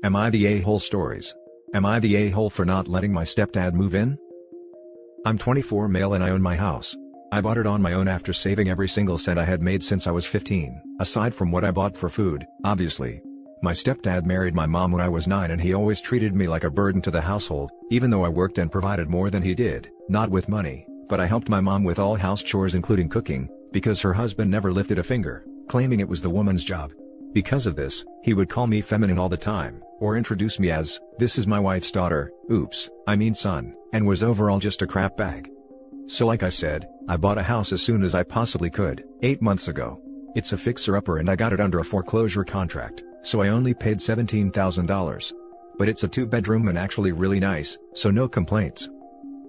Am I the a-hole stories? Am I the a-hole for not letting my stepdad move in? I'm 24 male and I own my house. I bought it on my own after saving every single cent I had made since I was 15, aside from what I bought for food, obviously. My stepdad married my mom when I was 9 and he always treated me like a burden to the household, even though I worked and provided more than he did, not with money, but I helped my mom with all house chores including cooking, because her husband never lifted a finger, claiming it was the woman's job. Because of this, he would call me feminine all the time, or introduce me as, "This is my wife's daughter, oops, I mean son," and was overall just a crap bag. So like I said, I bought a house as soon as I possibly could, 8 months ago. It's a fixer-upper and I got it under a foreclosure contract, so I only paid $17,000. But it's a 2-bedroom and actually really nice, so no complaints.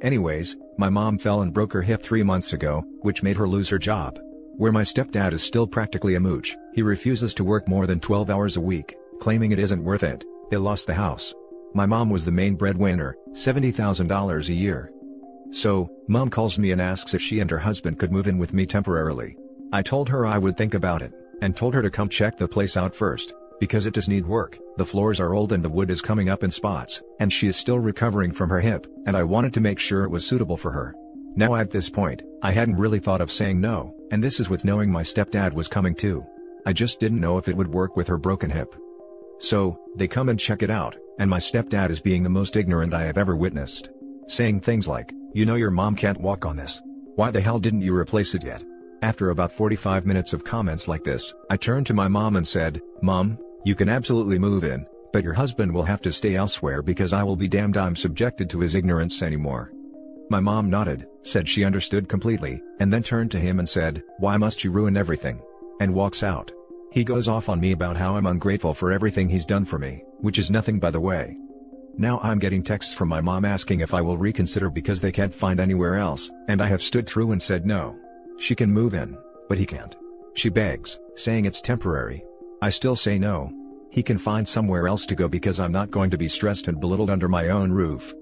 Anyways, my mom fell and broke her hip 3 months ago, which made her lose her job. Where my stepdad is still practically a mooch, he refuses to work more than 12 hours a week, claiming it isn't worth it. They lost the house. My mom was the main breadwinner, $70,000 a year. So, mom calls me and asks if she and her husband could move in with me temporarily. I told her I would think about it, and told her to come check the place out first, because it does need work. The floors are old and the wood is coming up in spots, and she is still recovering from her hip, and I wanted to make sure it was suitable for her. Now at this point, I hadn't really thought of saying no, and this is with knowing my stepdad was coming too. I just didn't know if it would work with her broken hip. So, they come and check it out, and my stepdad is being the most ignorant I have ever witnessed. Saying things like, "You know your mom can't walk on this. Why the hell didn't you replace it yet?" After about 45 minutes of comments like this, I turned to my mom and said, "Mom, you can absolutely move in, but your husband will have to stay elsewhere because I will be damned I'm subjected to his ignorance anymore." My mom nodded, said she understood completely, and then turned to him and said, "Why must you ruin everything?" and walks out. He goes off on me about how I'm ungrateful for everything he's done for me, which is nothing by the way. Now I'm getting texts from my mom asking if I will reconsider because they can't find anywhere else, and I have stood through and said no. She can move in, but he can't. She begs, saying it's temporary. I still say no. He can find somewhere else to go because I'm not going to be stressed and belittled under my own roof.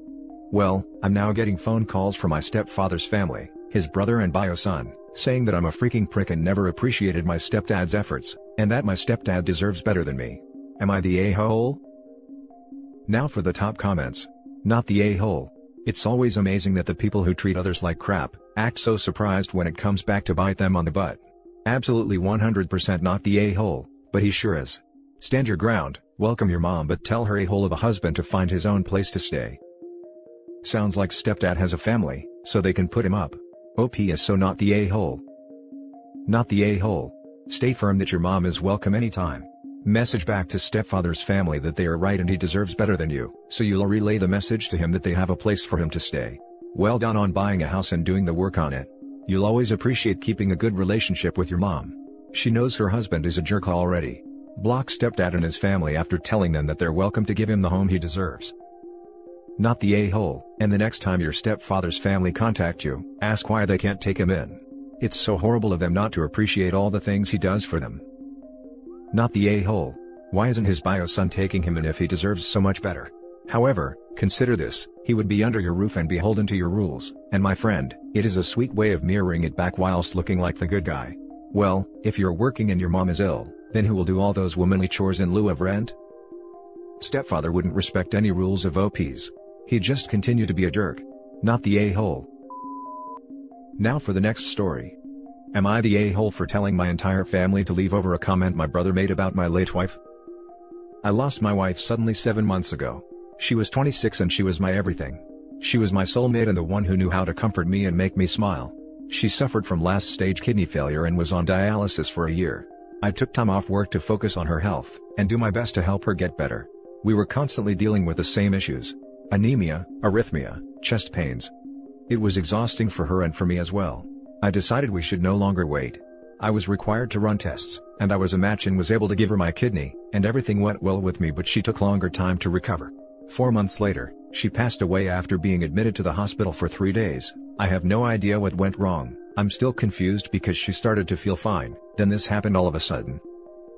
Well, I'm now getting phone calls from my stepfather's family, his brother and bio son, saying that I'm a freaking prick and never appreciated my stepdad's efforts, and that my stepdad deserves better than me. Am I the a-hole? Now for the top comments. Not the a-hole. It's always amazing that the people who treat others like crap, act so surprised when it comes back to bite them on the butt. Absolutely 100% not the a-hole, but he sure is. Stand your ground, welcome your mom but tell her a-hole of a husband to find his own place to stay. Sounds like stepdad has a family, so they can put him up. OP is so not the a-hole. Not the a-hole. Stay firm that your mom is welcome anytime. Message back to stepfather's family that they are right and he deserves better than you, so you'll relay the message to him that they have a place for him to stay. Well done on buying a house and doing the work on it. You'll always appreciate keeping a good relationship with your mom. She knows her husband is a jerk already. Block stepdad and his family after telling them that they're welcome to give him the home he deserves. Not the a-hole, and the next time your stepfather's family contact you, ask why they can't take him in. It's so horrible of them not to appreciate all the things he does for them. Not the a-hole. Why isn't his bio son taking him in if he deserves so much better? However, consider this, he would be under your roof and beholden to your rules, and my friend, it is a sweet way of mirroring it back whilst looking like the good guy. Well, if you're working and your mom is ill, then who will do all those womanly chores in lieu of rent? Stepfather wouldn't respect any rules of OP's. He'd just continue to be a jerk. Not the a-hole. Now for the next story. Am I the a-hole for telling my entire family to leave over a comment my brother made about my late wife? I lost my wife suddenly 7 months ago. She was 26 and she was my everything. She was my soulmate and the one who knew how to comfort me and make me smile. She suffered from last stage kidney failure and was on dialysis for a year. I took time off work to focus on her health, and do my best to help her get better. We were constantly dealing with the same issues. Anemia, arrhythmia, chest pains. It was exhausting for her and for me as well. I decided we should no longer wait. I was required to run tests, and I was a match and was able to give her my kidney, and everything went well with me but she took longer time to recover. 4 months later, she passed away after being admitted to the hospital for 3 days. I have no idea what went wrong. I'm still confused because she started to feel fine, then this happened all of a sudden.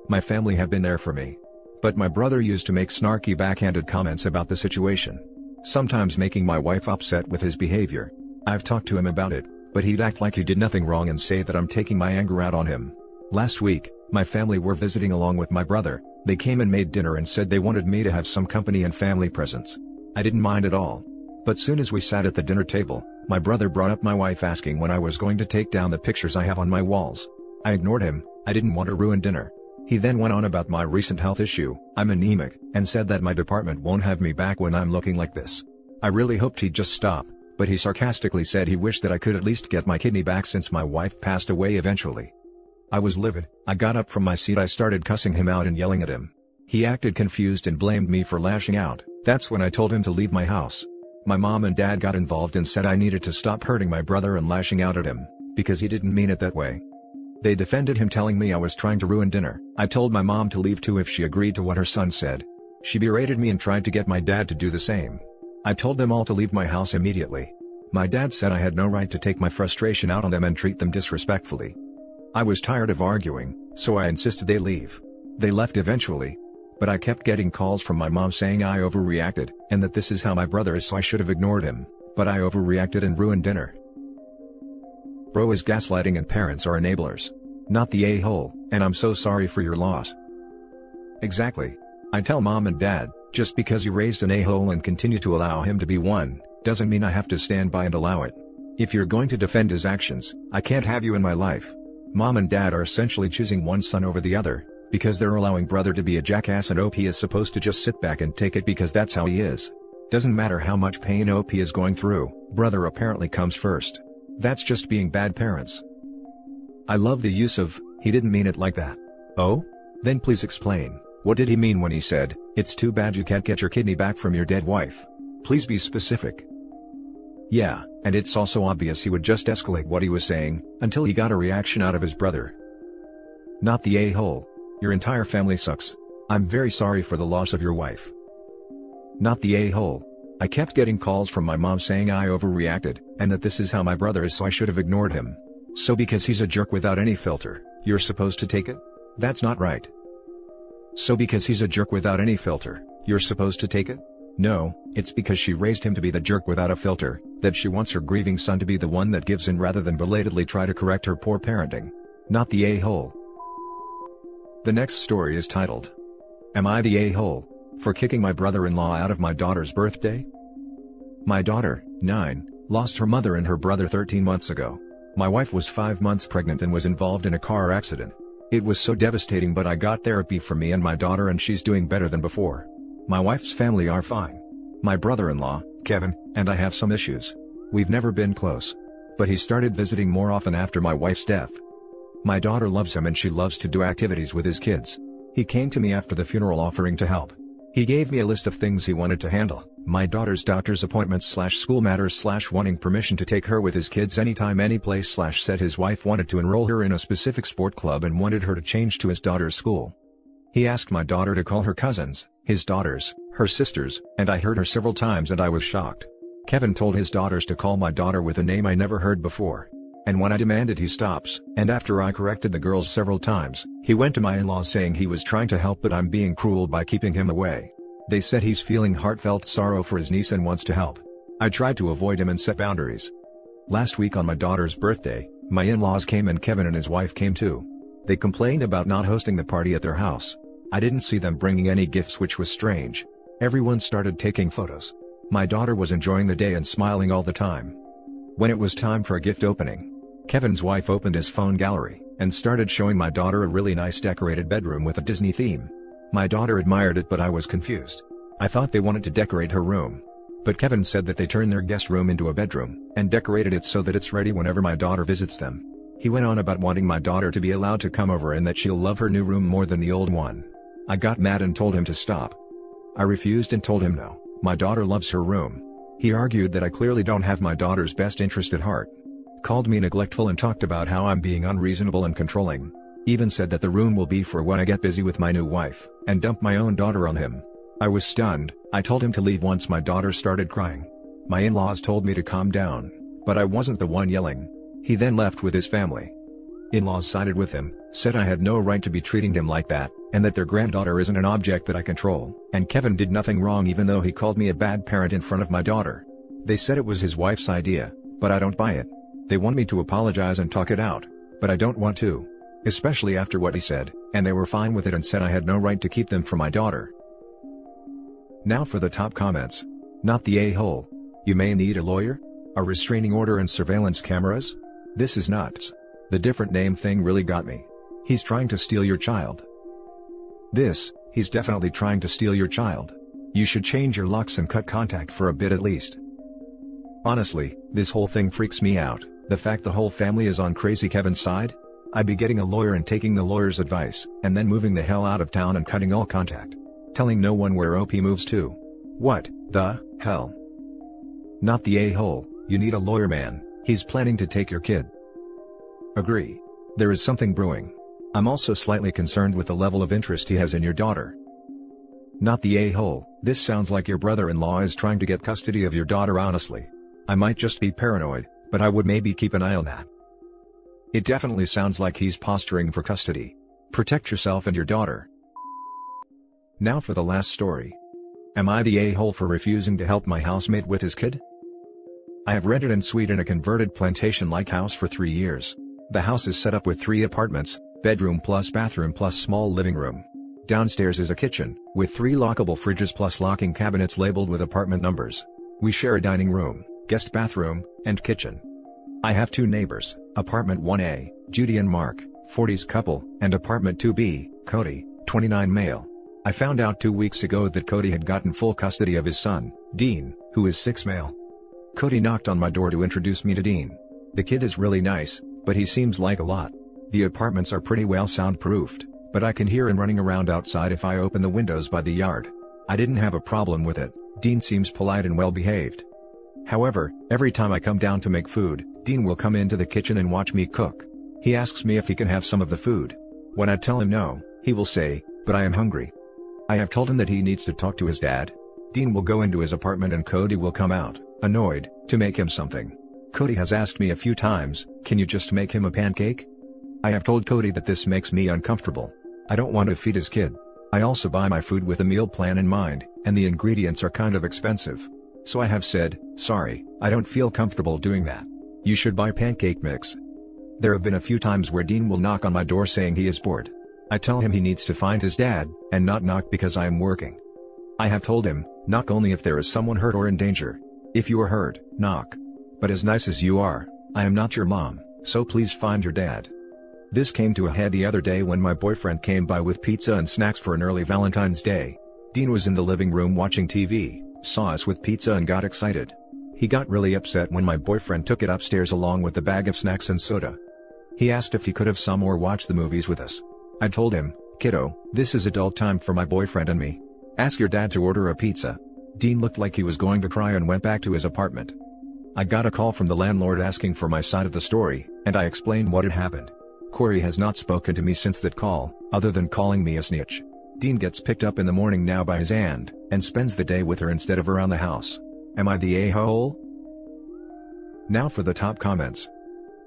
My family have been there for me. But my brother used to make snarky backhanded comments about the situation. Sometimes making my wife upset with his behavior. I've talked to him about it, but he'd act like he did nothing wrong and say that I'm taking my anger out on him. Last week, My family were visiting along with my brother. They came and made dinner and said they wanted me to have some company and family presents. I didn't mind at all. But soon as we sat at the dinner table, my brother brought up my wife asking when I was going to take down the pictures I have on my walls. I ignored him. I didn't want to ruin dinner. He then went on about my recent health issue, I'm anemic, and said that my department won't have me back when I'm looking like this. I really hoped he'd just stop, but he sarcastically said he wished that I could at least get my kidney back since my wife passed away eventually. I was livid. I got up from my seat. I started cussing him out and yelling at him. He acted confused and blamed me for lashing out. That's when I told him to leave my house. My mom and dad got involved and said I needed to stop hurting my brother and lashing out at him, because he didn't mean it that way. They defended him, telling me I was trying to ruin dinner. I told my mom to leave too if she agreed to what her son said. She berated me and tried to get my dad to do the same. I told them all to leave my house immediately. My dad said I had no right to take my frustration out on them and treat them disrespectfully. I was tired of arguing, so I insisted they leave. They left eventually. But I kept getting calls from my mom saying I overreacted, and that this is how my brother is, so I should have ignored him, but I overreacted and ruined dinner. Bro is gaslighting and parents are enablers. Not the a-hole, and I'm so sorry for your loss. Exactly. I tell mom and dad, just because you raised an a-hole and continue to allow him to be one, doesn't mean I have to stand by and allow it. If you're going to defend his actions, I can't have you in my life. Mom and dad are essentially choosing one son over the other, because they're allowing brother to be a jackass and OP is supposed to just sit back and take it because that's how he is. Doesn't matter how much pain OP is going through, brother apparently comes first. That's just being bad parents. I love the use of, he didn't mean it like that. Oh? Then please explain, what did he mean when he said, it's too bad you can't get your kidney back from your dead wife? Please be specific. Yeah, and it's also obvious he would just escalate what he was saying, until he got a reaction out of his brother. Not the a-hole. Your entire family sucks. I'm very sorry for the loss of your wife. Not the a-hole. I kept getting calls from my mom saying I overreacted, and that this is how my brother is, so I should have ignored him. So because he's a jerk without any filter, you're supposed to take it? That's not right. So because he's a jerk without any filter, you're supposed to take it? No, it's because she raised him to be the jerk without a filter, that she wants her grieving son to be the one that gives in rather than belatedly try to correct her poor parenting. Not the a-hole. The next story is titled, Am I the a-hole for kicking my brother-in-law out of my daughter's birthday? My daughter, 9, lost her mother and her brother 13 months ago. My wife was 5 months pregnant and was involved in a car accident. It was so devastating, but I got therapy for me and my daughter and she's doing better than before. My wife's family are fine. My brother-in-law, Kevin, and I have some issues. We've never been close. But he started visiting more often after my wife's death. My daughter loves him and she loves to do activities with his kids. He came to me after the funeral offering to help. He gave me a list of things he wanted to handle, my daughter's doctor's appointments/school matters/wanting permission to take her with his kids anytime anyplace/said his wife wanted to enroll her in a specific sport club and wanted her to change to his daughter's school. He asked my daughter to call her cousins, his daughters, her sisters, and I heard her several times and I was shocked. Kevin told his daughters to call my daughter with a name I never heard before. And when I demanded he stops, and after I corrected the girls several times, he went to my in-laws saying he was trying to help but I'm being cruel by keeping him away. They said he's feeling heartfelt sorrow for his niece and wants to help. I tried to avoid him and set boundaries. Last week on my daughter's birthday, my in-laws came and Kevin and his wife came too. They complained about not hosting the party at their house. I didn't see them bringing any gifts, which was strange. Everyone started taking photos. My daughter was enjoying the day and smiling all the time. When it was time for a gift opening, Kevin's wife opened his phone gallery and started showing my daughter a really nice decorated bedroom with a Disney theme. My daughter admired it, but I was confused. I thought they wanted to decorate her room. But Kevin said that they turned their guest room into a bedroom and decorated it so that it's ready whenever my daughter visits them. He went on about wanting my daughter to be allowed to come over and that she'll love her new room more than the old one. I got mad and told him to stop. I refused and told him no, my daughter loves her room. He argued that I clearly don't have my daughter's best interest at heart. Called me neglectful and talked about how I'm being unreasonable and controlling. Even said that the room will be for when I get busy with my new wife, and dumped my own daughter on him. I was stunned. I told him to leave once my daughter started crying. My in-laws told me to calm down, but I wasn't the one yelling. He then left with his family. In-laws sided with him, said I had no right to be treating him like that, and that their granddaughter isn't an object that I control, and Kevin did nothing wrong even though he called me a bad parent in front of my daughter. They said it was his wife's idea, but I don't buy it. They want me to apologize and talk it out, but I don't want to. especially after what he said, and they were fine with it and said I had no right to keep them for my daughter. Now for the top comments. Not the a-hole. You may need a lawyer? A restraining order and surveillance cameras? This is nuts. The different name thing really got me. He's trying to steal your child. He's definitely trying to steal your child. You should change your locks and cut contact for a bit at least. Honestly, this whole thing freaks me out, the fact the whole family is on Crazy Kevin's side? I'd be getting a lawyer and taking the lawyer's advice, and then moving the hell out of town and cutting all contact. Telling no one where OP moves to. What the hell? Not the a-hole, you need a lawyer, man. He's planning to take your kid. Agree. There is something brewing. I'm also slightly concerned with the level of interest he has in your daughter. Not the a-hole, this sounds like your brother-in-law is trying to get custody of your daughter. Honestly, I might just be paranoid, but I would maybe keep an eye on that. It definitely sounds like he's posturing for custody. Protect yourself and your daughter. Now for the last story. Am I the a-hole for refusing to help my housemate with his kid? I have rented en suite in a converted plantation-like house for 3 years. The house is set up with 3 apartments, bedroom plus bathroom plus small living room. Downstairs is a kitchen, with 3 lockable fridges plus locking cabinets labeled with apartment numbers. We share a dining room, guest bathroom, and kitchen. I have 2 neighbors, apartment 1A, Judy and Mark, 40s couple, and apartment 2B, Cody, 29 male. I found out 2 weeks ago that Cody had gotten full custody of his son, Dean, who is 6 male. Cody knocked on my door to introduce me to Dean. The kid is really nice, but he seems like a lot. The apartments are pretty well soundproofed, but I can hear him running around outside if I open the windows by the yard. I didn't have a problem with it. Dean seems polite and well behaved. However, every time I come down to make food, Dean will come into the kitchen and watch me cook. He asks me if he can have some of the food. When I tell him no, he will say, "But I am hungry." I have told him that he needs to talk to his dad. Dean will go into his apartment and Cody will come out, annoyed, to make him something. Cody has asked me a few times, "Can you just make him a pancake?" I have told Cody that this makes me uncomfortable. I don't want to feed his kid. I also buy my food with a meal plan in mind, and the ingredients are kind of expensive. So I have said, "Sorry, I don't feel comfortable doing that. You should buy pancake mix." There have been a few times where Dean will knock on my door saying he is bored. I tell him he needs to find his dad, and not knock because I am working. I have told him, knock only if there is someone hurt or in danger. If you are hurt, knock. But as nice as you are, I am not your mom, so please find your dad. This came to a head the other day when my boyfriend came by with pizza and snacks for an early Valentine's Day. Dean was in the living room watching TV, saw us with pizza and got excited. He got really upset when my boyfriend took it upstairs along with the bag of snacks and soda. He asked if he could have some or watch the movies with us. I told him, "Kiddo, this is adult time for my boyfriend and me. Ask your dad to order a pizza." Dean looked like he was going to cry and went back to his apartment. I got a call from the landlord asking for my side of the story, and I explained what had happened. Corey has not spoken to me since that call, other than calling me a snitch. Dean gets picked up in the morning now by his aunt, and spends the day with her instead of around the house. Am I the a-hole? Now for the top comments.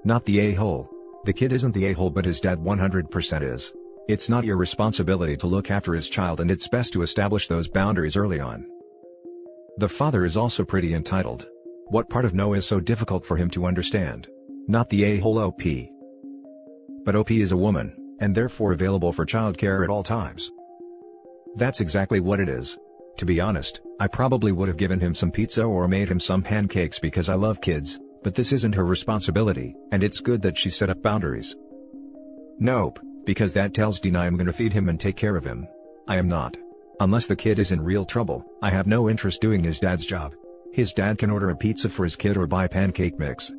Not the a-hole. The kid isn't the a-hole, but his dad 100% is. It's not your responsibility to look after his child, and it's best to establish those boundaries early on. The father is also pretty entitled. What part of no is so difficult for him to understand? Not the a-hole OP. But OP is a woman, and therefore available for childcare at all times. That's exactly what it is. To be honest, I probably would have given him some pizza or made him some pancakes because I love kids, but this isn't her responsibility, and it's good that she set up boundaries. Nope, because that tells Dean I am gonna feed him and take care of him. I am not. Unless the kid is in real trouble, I have no interest doing his dad's job. His dad can order a pizza for his kid or buy pancake mix.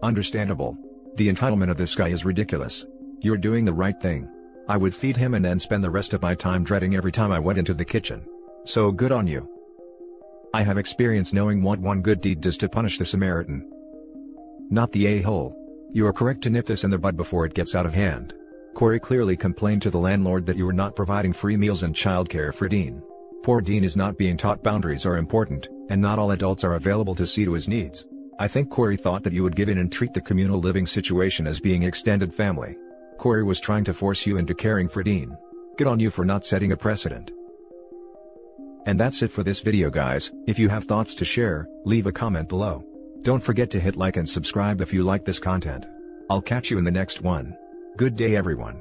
Understandable. The entitlement of this guy is ridiculous. You're doing the right thing. I would feed him and then spend the rest of my time dreading every time I went into the kitchen. So good on you. I have experience knowing what one good deed does to punish the Samaritan. Not the a-hole. You are correct to nip this in the bud before it gets out of hand. Corey clearly complained to the landlord that you were not providing free meals and childcare for Dean. Poor Dean is not being taught boundaries are important, and not all adults are available to see to his needs. I think Corey thought that you would give in and treat the communal living situation as being extended family. Corey was trying to force you into caring for Dean. Good on you for not setting a precedent. And that's it for this video, guys. If you have thoughts to share, leave a comment below. Don't forget to hit like and subscribe if you like this content. I'll catch you in the next one. Good day everyone.